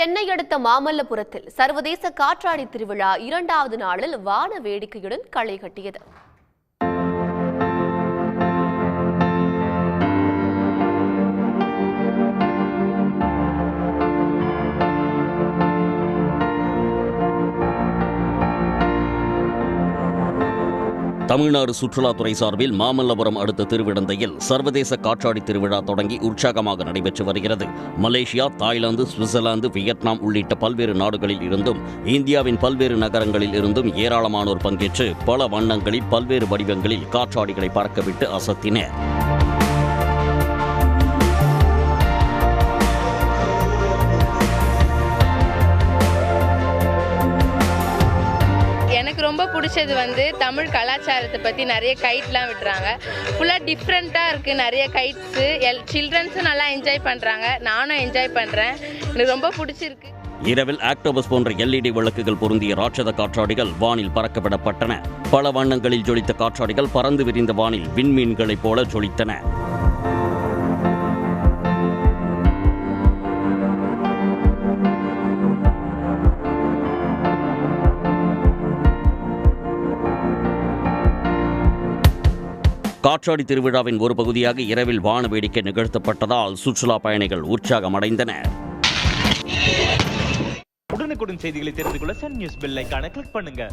சென்னை அடுத்த மாமல்லபுரத்தில் சர்வதேச காற்றாடி திருவிழா 2வது நாளில் வான வேடிக்கையுடன் களை கட்டியது. தமிழ்நாடு சுற்றுலாத்துறை சார்பில் மாமல்லபுரம் அடுத்த திருவிடந்தையில் சர்வதேச காற்றாடி திருவிழா தொடங்கி உற்சாகமாக நடைபெற்று வருகிறது. மலேசியா, தாய்லாந்து, சுவிட்சர்லாந்து, வியட்நாம் உள்ளிட்ட பல்வேறு நாடுகளில் இருந்தும் இந்தியாவின் பல்வேறு நகரங்களில் இருந்தும் ஏராளமானோர் பங்கேற்று பல வண்ணங்களில் பல்வேறு வடிவங்களில் காற்றாடிகளை பறக்கவிட்டு அசத்தினர். எனக்கு ரொம்ப பிடிச்சது தமிழ் கலாச்சாரத்தை பற்றி நிறைய கைட்லாம் விட்டுறாங்க. ஃபுல்லாக டிஃப்ரெண்ட்டாக இருக்குது. நிறைய கைட்ஸு சில்ட்ரன்ஸும் நல்லா என்ஜாய் பண்ணுறாங்க. நானும் என்ஜாய் பண்ணுறேன். எனக்கு ரொம்ப பிடிச்சிருக்கு. இரவில் ஆக்டோபஸ் போன்ற LED விளக்குகள் பொருந்திய ராட்சத காற்றாடிகள் வானில் பறக்கவிடப்பட்டன. பல வண்ணங்களில் ஜொலித்த காற்றாடிகள் பறந்து விரிந்த வானில் விண்மீன்களைப் போல ஜொலித்தன. காற்றாடி திருவிழாவின் ஒரு பகுதியாக இரவில் வான வேடிக்கை நிகழ்த்தப்பட்டதால் சுற்றுலா பயணிகள் உற்சாகமடைந்தனர். உடனுக்குடன் செய்திகளை தெரிந்து கொள்ள சன் நியூஸ் பெல் ஐகானை கிளிக் பண்ணுங்க.